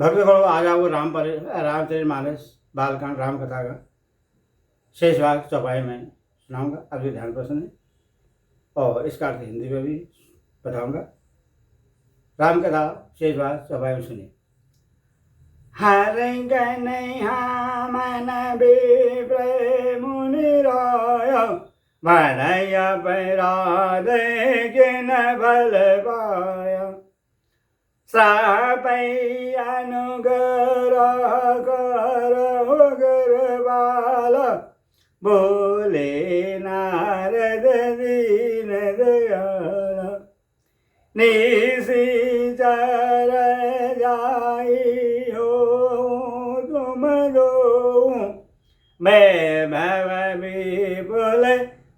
भक्तगणों, आज आपको रामचरितमानस बालकांड राम कथा का शेष भाग चौपाई में सुनाऊंगा। आप भी ध्यान पर सुने और इसका अर्थ हिंदी में भी बताऊंगा। राम कथा शेष भाग चौपाई में सुनिए। हर कन्हैया मन विप्र मुनि राय, बनैया पैरा किन भल पाया। श्रापै अनुग्रह करो गुरबाल, बोले नारद दीन दयाल। निशिचर जाई हो तुम दो, मैं भव विपुल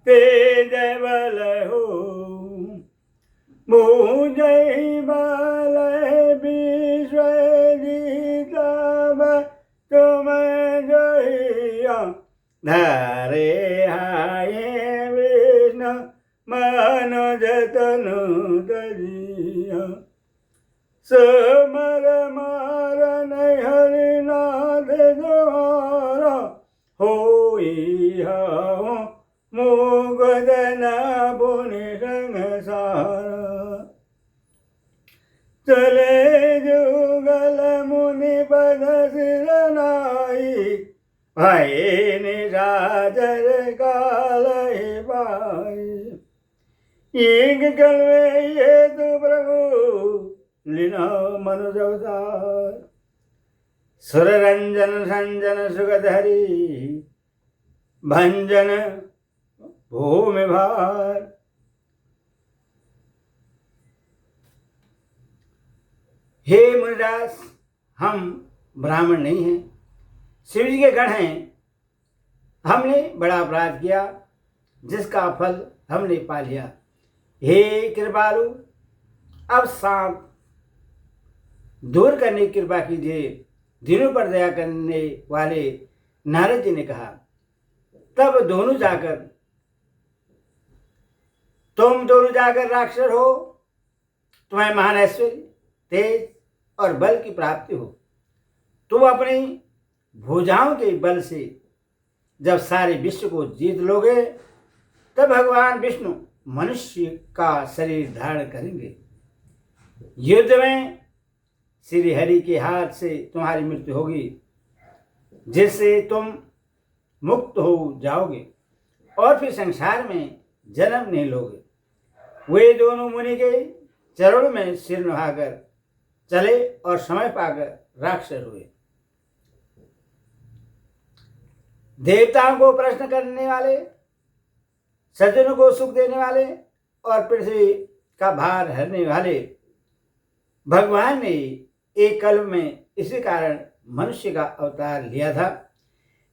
तेज बल हो। मुझे बल विश्वजित तुम जहिया, धरे हाय विष्णु मनोज तनु तजिया। समर मारन हरिनाथ द्वारा, होई हूँ मुगदन पुनि संसारा। चले जुगल मुनि पद सिर नाई, भये निशाचर काल पाई। एक कलवे ये तु प्रभु लीना मनुज अवतार। सुर रंजन संजन सुगत हरि, भंजन भूमि भार। हे मुनिदास, हम ब्राह्मण नहीं हैं, शिव जी के गण हैं। हमने बड़ा अपराध किया, जिसका फल हमने पा लिया। हे कृपालु, अब सांप दूर करने की कृपा कीजिए। दिनों पर दया करने वाले नारद जी ने कहा। तब तुम दोनों जाकर राक्षस हो। तुम्हें महान ऐश्वर्य, तेज और बल की प्राप्ति हो। तुम अपनी भुजाओं के बल से जब सारे विश्व को जीत लोगे, तब भगवान विष्णु मनुष्य का शरीर धारण करेंगे। युद्ध में श्री हरि के हाथ से तुम्हारी मृत्यु होगी, जिससे तुम मुक्त हो जाओगे और फिर संसार में जन्म नहीं लोगे। वे दोनों मुनि के चरणों में सिर नभाकर चले और समय पाकर राक्षस हुए। देवताओं को प्रश्न करने वाले, सज्जनों को सुख देने वाले और पृथ्वी का भार हरने वाले भगवान ने एक कल्प में इसी कारण मनुष्य का अवतार लिया था।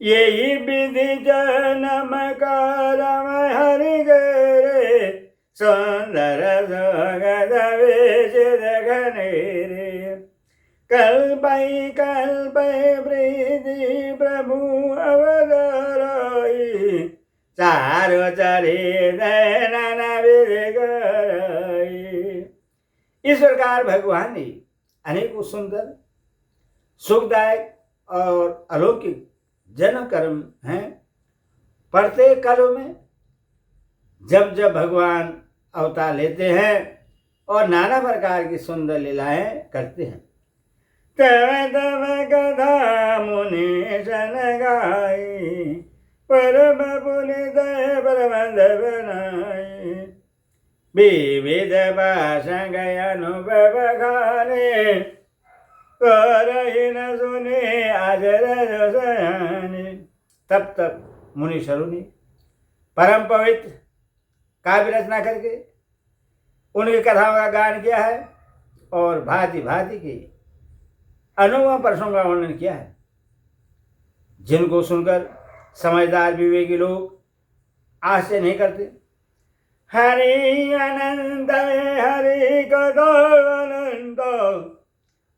यही विधि जन्म करम हरि गरे, सुंदर सुगत वेश घनेरे। कल्पै कल्पै प्रीति प्रभु अवतराई, चारो चरित नाना विधि कराई। इस प्रकार भगवान ने अनेकों सुंदर, सुखदायक और अलौकिक जन्म कर्म हैं। प्रत्येक कल्प में जब जब भगवान अवतार लेते हैं और नाना प्रकार की सुंदर लीलाएं करते हैं, तब तब कथा मुनि सन गाई, परम पुनित प्रबंध बनाई। विविध भाषण अनुभव गाने, करहि न सुने अजर सयाने। तब तब मुनीश्वरों ने परम पवित्र काव्य रचना करके उनकी कथाओं का गान किया है और भांति भांति के अनुभव प्रसंगों का वर्णन किया है, जिनको सुनकर समझदार विवेकी लोग आश्चर्य नहीं करते। हरि अनंत हरि कथा अनंत,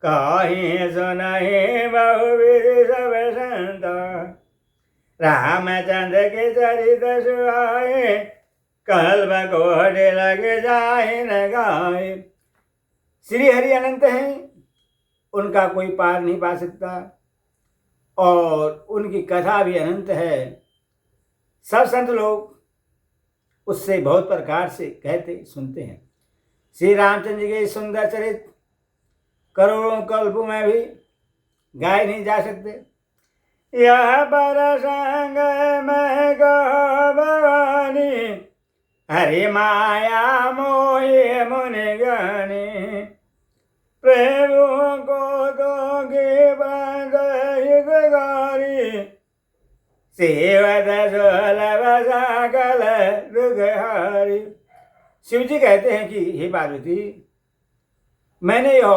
कहीं सुनाई बहुविध सब संत। रामचंद्र के चरित सुहाए, कल्प कोटि लग जाए न गाए। श्री हरि अनंत हैं, उनका कोई पार नहीं पा सकता और उनकी कथा भी अनंत है। सब संत लोग उससे बहुत प्रकार से कहते सुनते हैं। श्री रामचंद्र जी के सुंदर चरित करोड़ों कल्प में भी गाए नहीं जा सकते। यह प्रसंग में भवानी हरि माया मोहि मुनि ज्ञानी प्रभु को दोगे बंदगारी सेवत सुलभ सकल दुखहारी। शिव जी कहते हैं कि हे पार्वती, मैंने यह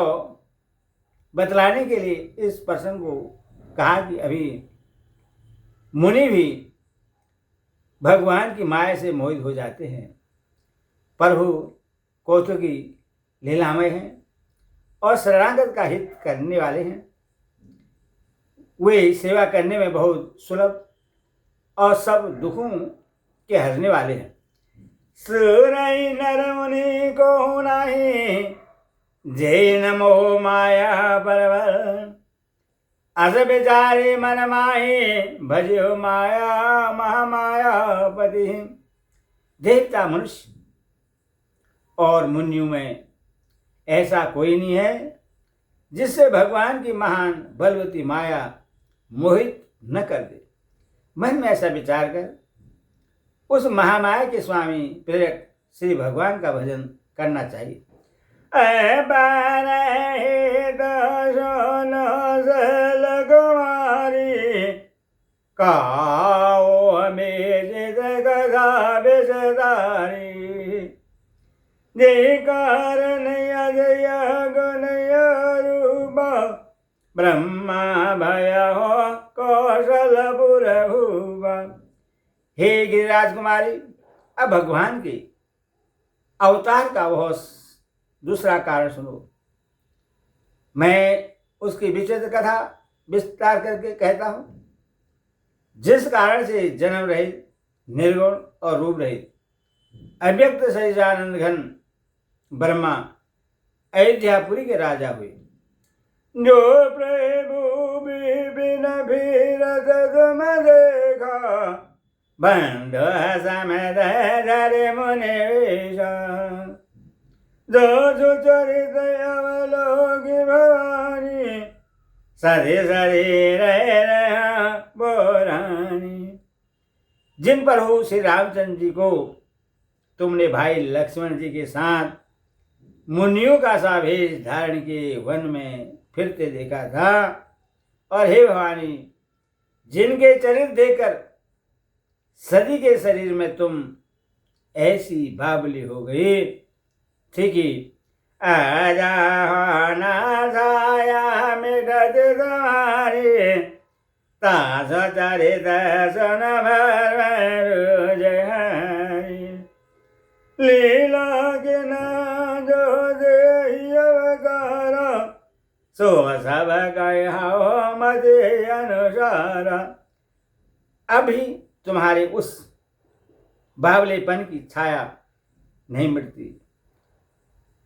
बतलाने के लिए इस प्रसंग को कहा कि अभी मुनि भी भगवान की माया से मोहित हो जाते हैं। प्रभु कौतुकी लीलामय हैं और शरणागत का हित करने वाले हैं। वे सेवा करने में बहुत सुलभ और सब दुखों के हरने वाले हैं। सुरई नर मुनि को नहीं जैन मोह माया परवर अस बेचारे मन माही भजो माया महामायापति। देवता मनुष्य और मुनियों में ऐसा कोई नहीं है जिससे भगवान की महान बलवती माया मोहित न कर दे। मन में ऐसा विचार कर उस महामाया के स्वामी प्रेरक श्री भगवान का भजन करना चाहिए। काओ में जय कारण अजय गुणय रूप ब्रह्मा भय हो कौशलपुर भूपा। हे गिरिराज कुमारी, अब भगवान के अवतार का वह दूसरा कारण सुनो। मैं उसकी विचित्र कथा विस्तार करके कहता हूं। जिस कारण से जन्म रहित, निर्गुण और रूप रहित अव्यक्त सच्चिदानंद घन ब्रह्मा अयोध्यापुरी के राजा हुए। जो प्रभु बिन भीरत तुम देखा बंद समेत धरे मुनि विषा। जो सुचरित अवलोकि भवानी सधि शरीर बोरानी। जिन प्रभु श्री रामचंद्र जी को तुमने भाई लक्ष्मण जी के साथ मुनियों का सा भेष धारण के वन में फिरते देखा था, और हे भवानी, जिनके चरित्र देखकर सदी के शरीर में तुम ऐसी बाबली हो गई थी कि आजाना छाया मिटत तुम्हारी तास चरित सुन भर जहारी। लीला के ना जो दे अवतारा सो सब कहो मते अनुसारा। अभी तुम्हारे उस बावलेपन की छाया नहीं मिटती।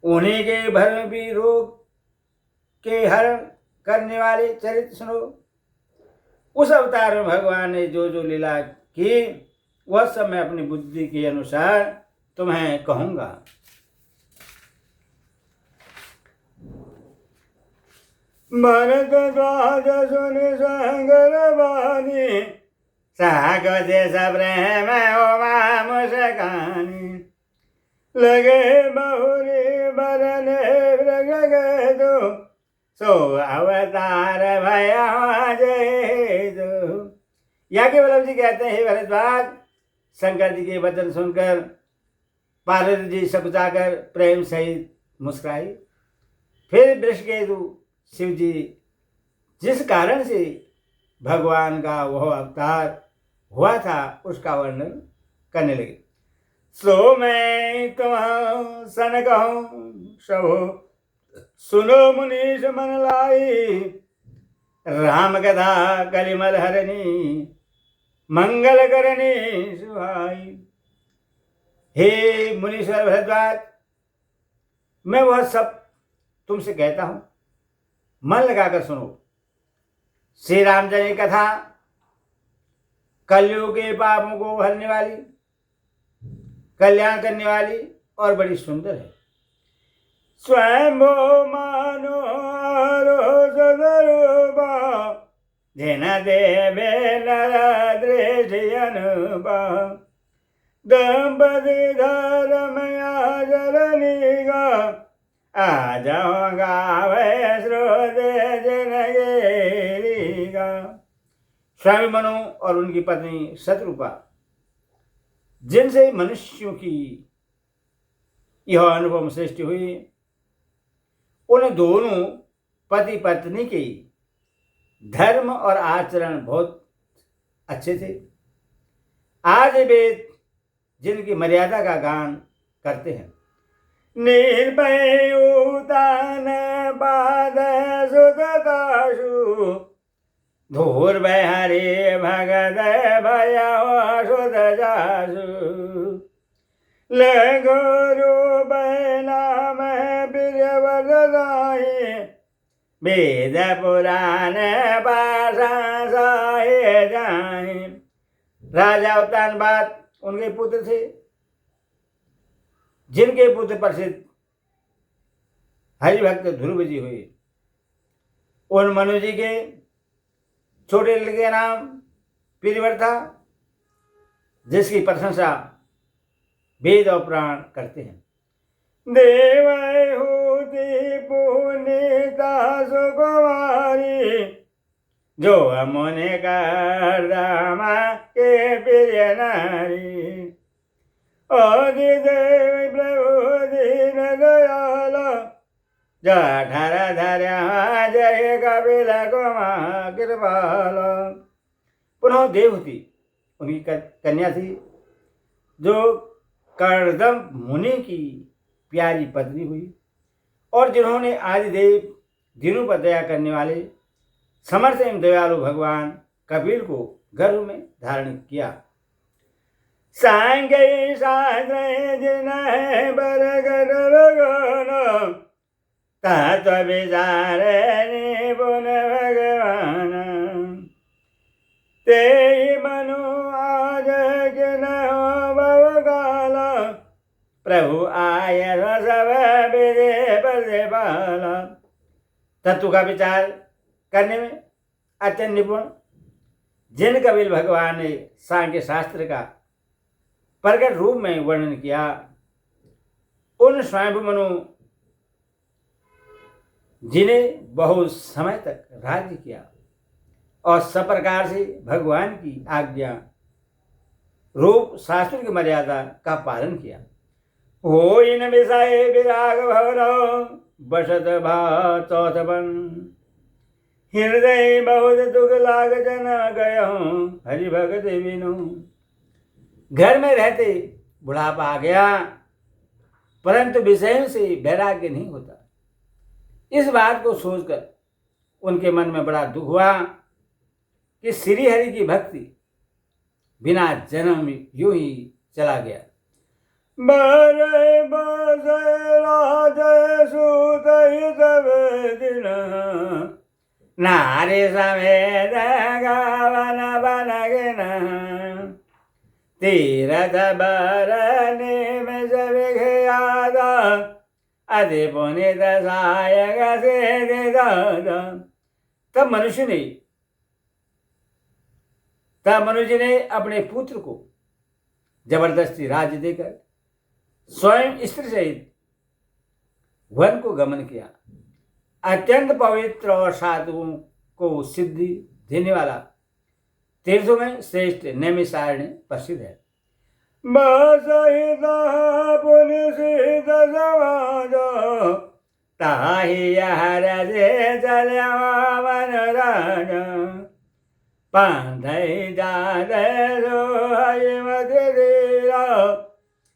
उन्हीं के भर भी रोग के हरण करने वाले चरित्र सुनो। उस अवतार में भगवान ने जो जो लीला की वह सब मैं अपनी बुद्धि के अनुसार तुम्हें कहूंगा। भरत द्वाज सुनि संगर बानी साग देश प्रेम ओमा मुस्कानी। लगे बहुरी बरने मृग गो सो अवतार भया जय दो। यहाँ के वल्लभ जी कहते हैं, हे भरद्वाज, शंकर जी के वचन सुनकर पार्वती जी सकुचाकर प्रेम सहित मुस्कुराई। फिर वृषकेतु शिव जी जिस कारण से भगवान का वह अवतार हुआ था उसका वर्णन करने लगे। सो मैं तुम सन कहूं सबो सुनो मुनीष मन लाई। राम कथा कलिमल हरणी मंगल करनी सुहाई। हे मुनीश्वर भरद्वाज, मैं वह सब तुमसे कहता हूं मन लगाकर सुनो। श्री रामचंद्र की कथा कलयुग के पापों को हरने वाली, कल्याण करने वाली और बड़ी सुंदर है। स्वयं मनोहरो सदरूपा जिन देवे नर दृष्टि अनुभव दंपति धर्म आचरणिगा आज गावे श्रोते जनगेरिगा। स्वामी मनु और उनकी पत्नी शत्रुपा जिनसे मनुष्यों की यह अनुभव सृष्टि हुई, उन दोनों पति पत्नी के धर्म और आचरण बहुत अच्छे थे। आज वे जिनकी मर्यादा का गान करते हैं। निर्भय उतान पाद सुतताशु धूर हरे भगत भय सुत जासु लगुरु नाम प्रिय वरदाई वेद पुराण पाषा साहे जाए। राजा उत्तान बाद उनके पुत्र थे, जिनके पुत्र प्रसिद्ध हरिभक्त ध्रुव जी हुए। उन मनु जी के छोटे लड़के का नाम प्रियव्रत था, जिसकी प्रशंसा वेद और पुराण करते हैं। देव होती पुनीता सुकुमारी जो अमुनि करदमा के प्रिय नारी आदिदेव प्रभु दीन दयाल जठर धर्या जय कपिल कुमार कृपाल। पुनः देवहूति उनकी कन्या थी, जो करदम मुनि की प्यारी पत्नी हुई और जिन्होंने आदिदेव दिनों पर दया करने वाले समर्थ एवं दयालु भगवान कपिल को गर्भ में धारण किया। सांगे शास्त्र जिन बरगद भगवान तत्व विचार निपुण भगवान ते मनु आज किन भवकाल प्रभु आय सब विदे प्रतिपाल। तत्व का विचार करने में अत्यंत निपुण जिन कपिल भगवान ने सांख्य शास्त्र का प्रकट रूप में वर्णन किया, उन स्वयं मनु जिन्हें बहुत समय तक राज्य किया और सब प्रकार से भगवान की आज्ञा रूप शास्त्र की मर्यादा का पालन किया। हो इन विषय विराग भव बसत भाव चौथपन हृदय बहुत दुख लाग जन गय हरि भगत बिनु। घर में रहते बुढ़ापा आ गया, परंतु विषयों से वैराग्य नहीं होता। इस बात को सोचकर उनके मन में बड़ा दुख हुआ कि श्री हरि की भक्ति बिना जन्म यूं ही चला गया। बरे बसे राज सूत सब दिन नारी समेत गावन बन गिन तीरथ बरने में सब याद अति पुनित सायक से दादा। तब मनुष्य ने अपने पुत्र को जबरदस्ती राज्य देकर स्वयं स्त्री सहित वन को गमन किया। अत्यंत पवित्र और साधुओं को सिद्धि देने वाला तीर्थों में श्रेष्ठ नैमिषारण्य प्रसिद्ध है।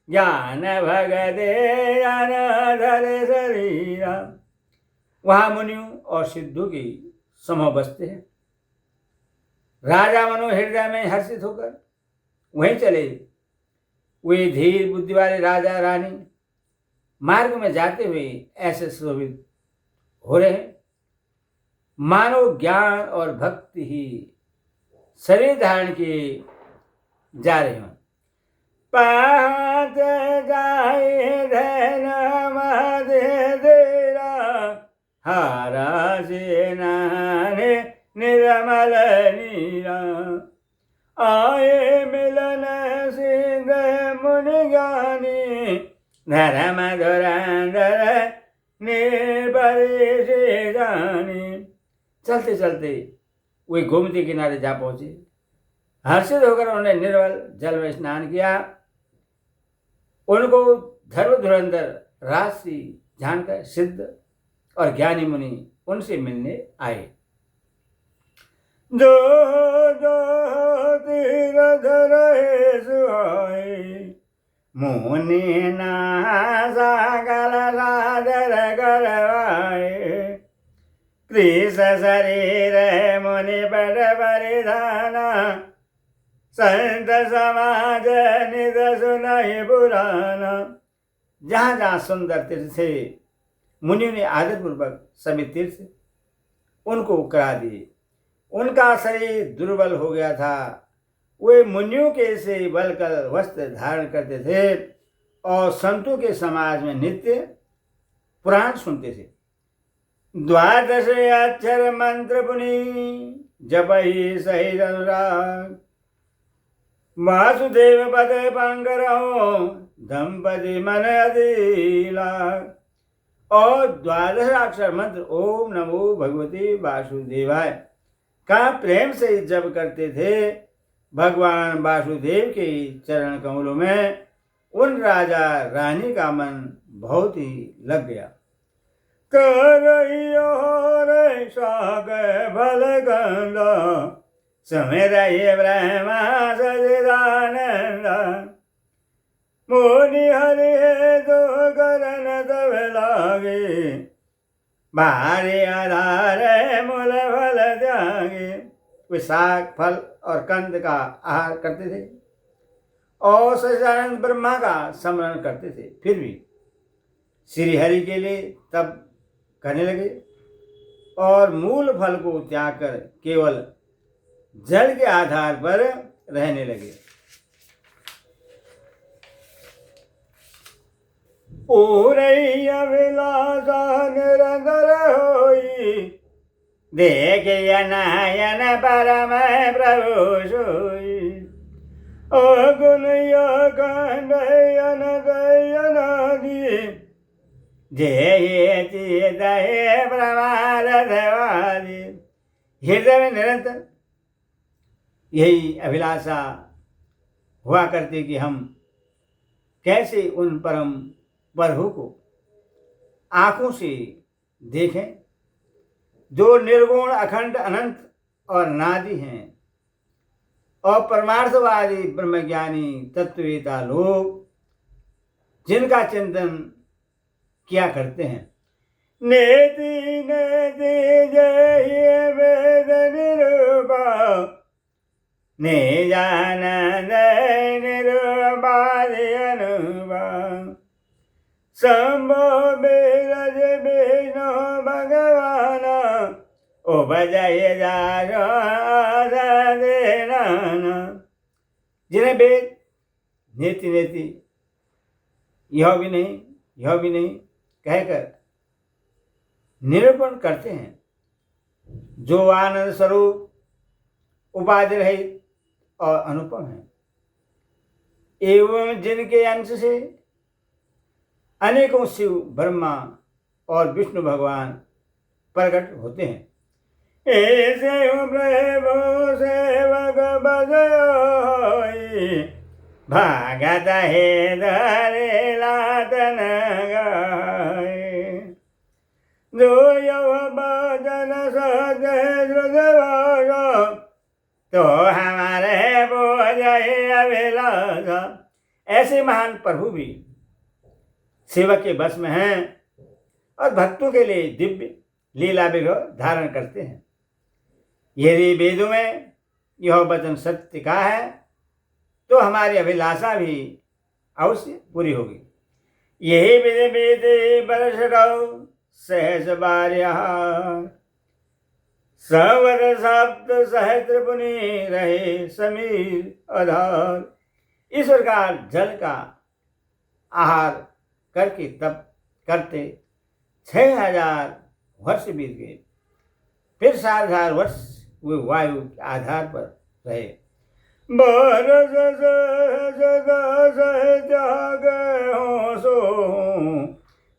ज्ञान भगदे धरे शरीरा। वहाँ मुनियों और सिद्धों की समूह बसते हैं। राजा मनु हृदय में हर्षित होकर वहीं चले। वे धीर बुद्धि वाले राजा रानी मार्ग में जाते हुए ऐसे शोभित हो रहे हैं मानव ज्ञान और भक्ति ही शरीर धारण किए जा रहे हों। पात जाए धन मधे देरा हारा से नाने निर्मल नीरा आए मिलन सिंध मुनि ज्ञानी धर्म धुरंधर निर्भय से जानी। चलते चलते वे गोमती किनारे जा पहुंचे। हर्षित होकर उन्होंने निर्मल जल में स्नान किया। उनको धर्म धुरंधर राशि जानकर सिद्ध और ज्ञानी मुनि उनसे मिलने आए। जो जो तीरथ रहे सुहाए मुनि नासा गल सादर करवाए कृष शरीर मुनि पट परिधाना संत समाज निध सुनाई पुराना। जहाँ जहाँ सुंदर तीर्थ थे मुनियों ने आदरपूर्वक सभी तीर्थ उनको करा दिए। उनका शरीर दुर्बल हो गया था। वे मुनियों के से बलकर वस्त्र धारण करते थे और संतों के समाज में नित्य पुराण सुनते थे। द्वादश अक्षर मंत्र पुनि जप ही सही अनुराग वासुदेव पद पंकरहो दंपति मन अदिला। और द्वादश अक्षर मंत्र ओम नमो भगवते वासुदेवाय का प्रेम से जप करते थे। भगवान वासुदेव के चरण कमलों में उन राजा रानी का मन बहुत ही लग गया। करइयो रे साग भल गंगा समेर ब्रह्मा सचिदानंद मुनि हरि दो करन तब लागे भारी आधार मूल फल त्यागे। वे साग फल और कंद का आहार करते थे और सचिदानंद ब्रह्मा का स्मरण करते थे। फिर भी श्री हरि के लिए तब करने लगे और मूल फल को त्याग कर केवल जल के आधार पर रहने लगे। पूरे अभिलाषा निरंतर होई देखे नयन परम प्रभु सोई। ओ गुण गंडयन दयनादि जय चिदय प्रमाद देवादि। हृदय में निरंतर यही अभिलाषा हुआ करती कि हम कैसे उन परम प्रभु को आंखों से देखें जो निर्गुण अखंड अनंत और नादि हैं और परमार्थवादी ब्रह्मज्ञानी तत्ववेता लोग जिनका चिंतन किया करते हैं। नेति नेति जय वेद निरूपा निजानंद निरूपादि अनुभा शंभो बिरज विष्णु भगवान उपजय जानो जिन्हें वेद नेति नेति यह भी नहीं कहकर निरूपण करते हैं, जो आनंद स्वरूप उपाधि रहित और अनुपम है, एवं जिनके अंश से अनेकों शिव ब्रह्मा और विष्णु भगवान प्रकट होते हैं। ऐसे प्रभु सेवक बजोई भागत है धरे लातन गाए जो यव भजन सज श्रुतवाजा तो हमारे बोझ अभिलाषा। ऐसे महान प्रभु भी सेवक के बस में हैं और भक्तों के लिए दिव्य लीला विग्रह धारण करते हैं। यदि वेदों में यह वचन सत्य का है तो हमारी अभिलाषा भी अवश्य पूरी होगी। यही विधि विधि बरस सहज बार्या सवर सप्त सहस्त्र पुनि रहे समीर आधार। इस प्रकार जल का आहार करके तप करते 6000 वर्ष बीत गए। फिर 7000 वर्ष वे वायु के आधार पर रहे। बरस त्याग हो सो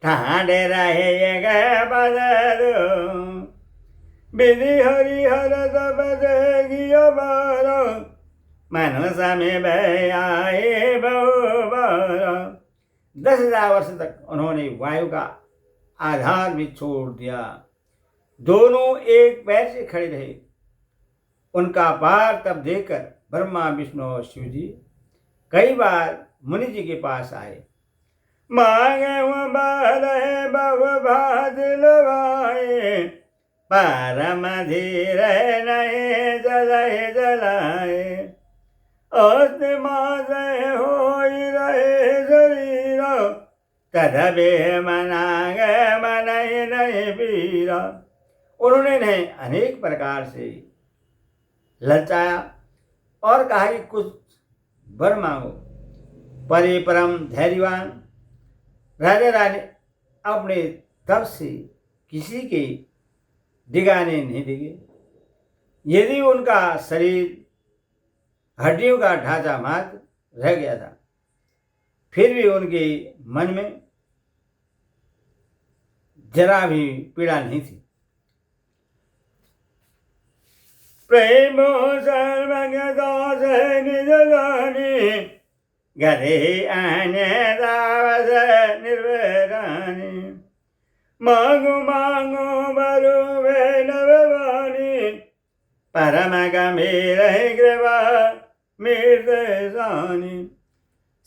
ठाडे रहे बदर विधि हरिहर तप देगियो बार मनुष्य में भय आए बहुबार। 10,000 वर्ष तक उन्होंने वायु का आधार भी छोड़ दिया। दोनों एक पैर से खड़े रहे। उनका पार तब देखकर ब्रह्मा विष्णु और शिव जी कई बार मुनि जी के पास आए। मांगे भादिलवाए परम धीर नहीं जलाए जलाए हो रहे शरीर तदबे मनागे मन नहीं पीरा। उन्होंने इन्हें अनेक प्रकार से ललचाया और कहा कि कुछ वर मांगो। परे परम धैर्यवान राजा रानी अपने तप से किसी के डिगाने नहीं दिगे। यदि उनका शरीर हड्डियों का ढांचा मात्र रह गया था, फिर भी उनके मन में जरा भी पीड़ा नहीं थी। प्रेम सर्वज्ञदास निज जानी गरे आने दावस निर्वरानी मांगो मांगो बरु वे नववानी परम गंभीर कृपा मृदसानी।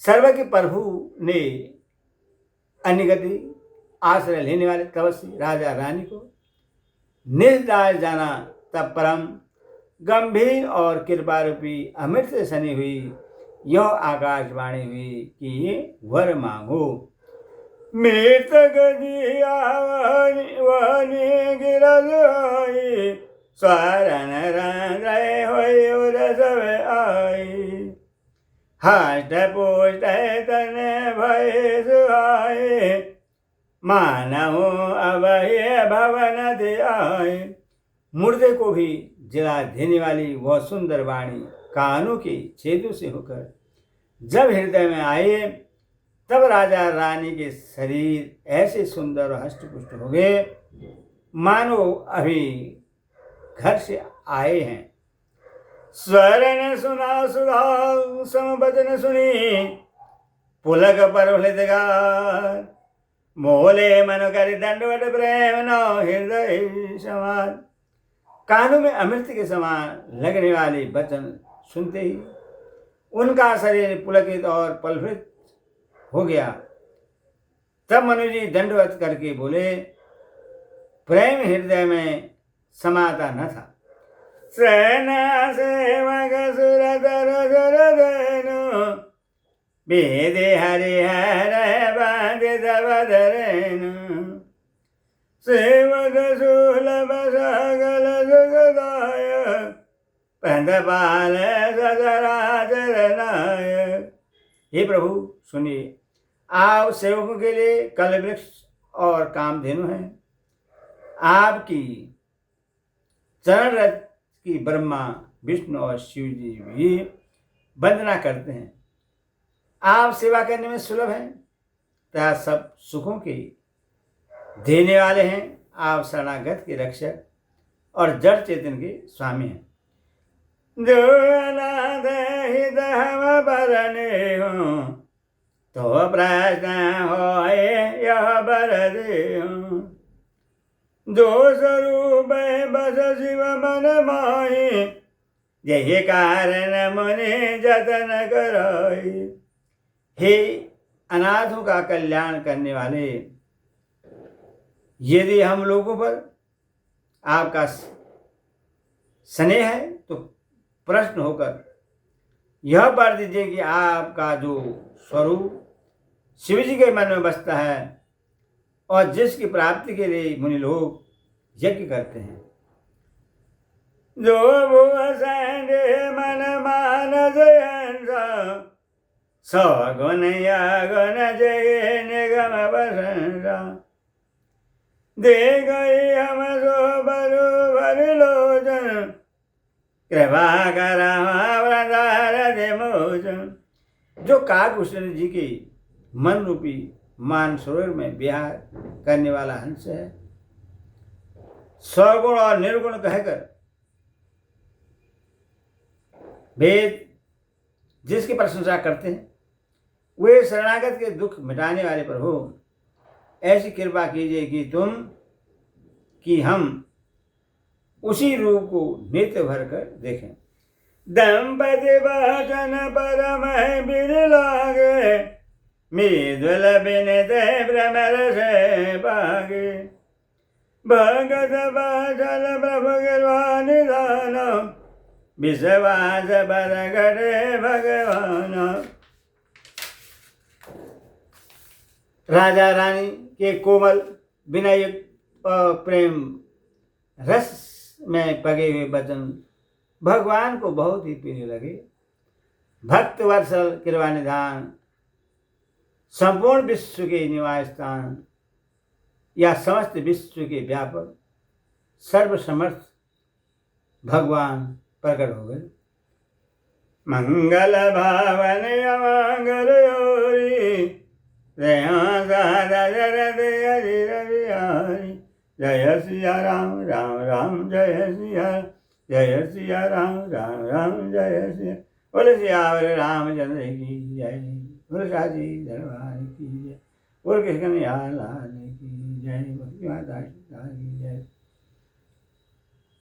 सर्व के प्रभु ने अन्यगति आश्रय लेने वाले तपस्वी राजा रानी को निर्दाय जाना। तब परम गंभीर और कृपा रूपी अमृत से सनी हुई यह आकाशवाणी हुई कि ये वर मांगो। मृतक जिया वहनी गिरज आई स्वरण रंगय होय रसव आई हष्ट पुष्ट तन भय सुहाय मानव अभय भवन दे आए। मुर्दे को भी जला देने वाली वह सुंदर वाणी कानों के छेदों से होकर जब हृदय में आए, तब राजा रानी के शरीर ऐसे सुंदर और हष्टपुष्ट हो गए मानो अभी घर से आए हैं। स्वरण सुना सुधा समवचन सुनी पुलक पर हृदयगार मोले मन कर दंडवत प्रेम न हृदय समान। कानों में अमृत के समान लगने वाले वचन सुनते ही उनका शरीर पुलकित और पलवित हो गया। तब मनु जी दंडवत करके बोले, प्रेम हृदय में समाता न था। सेना सेवक सुरधर सुरधनु वेदे हरिहर बांधित बदरेनु सेवक सुलभ सकल सुखदाय पंदपाल सचराचरनाय। हे प्रभु सुनिए, आप सेवकों के लिए कल वृक्ष और कामधेनु हैं। आपकी चरण रथ की ब्रह्मा विष्णु और शिव जी भी वंदना करते हैं। आप सेवा करने में सुलभ हैं तथा सब सुखों के देने वाले हैं। आप शरणागत के रक्षक और जड़ चेतन के स्वामी हैं। जो अनाथ हित हम बरने हो तो प्रश्न हो यह बर दे हो। जो स्वरूप बस शिव मन माही यही कारण मुनि जतन कराई। हे अनाथों का कल्याण करने वाले, यदि हम लोगों पर आपका स्नेह है तो प्रश्न होकर यह वर दीजिए कि आपका जो स्वरूप शिव जी के मन में बसता है और जिसकी प्राप्ति के लिए मुनि लोग यज्ञ करते हैं, जो भुव संडे मन मानस हंस सगुण यगुण जय निगम बसंसा दे गई हम सो बरु भर लोचन कृपा करा दे मोचन। जो काकभूषण जी के मन रूपी मानसरोवर में विहार करने वाला हंस है, सगुण और निर्गुण कहकर वेद जिसकी प्रशंसा करते हैं, वे शरणागत के दुख मिटाने वाले प्रभु ऐसी कृपा कीजिए कि हम उसी रूप को नित्य भर कर देखें। दंपति वचन परम बिरलागे मृदुल बिनित भ्रमर से पागे भगत वचन प्रभु गिरवा निधान विश्वास बरगढ़ भगवान। राजा रानी के कोमल विनय प्रेम रस में पगे हुए वचन भगवान को बहुत ही प्रिय लगे। भक्त वत्सल कृपा निधान संपूर्ण विश्व के निवास स्थान या समस्त विश्व के व्यापक सर्वसमर्थ भगवान प्रकट हो गए। मंगल भावन अमंगल योरी जय सिया राम राम राम जय सिया राम राम राम जय सिया। बोले सियावर रामचंद्र की जय, बोले साची दरबार की जय, बोल कृष्ण लाल की जय, भक्ति माता की जय।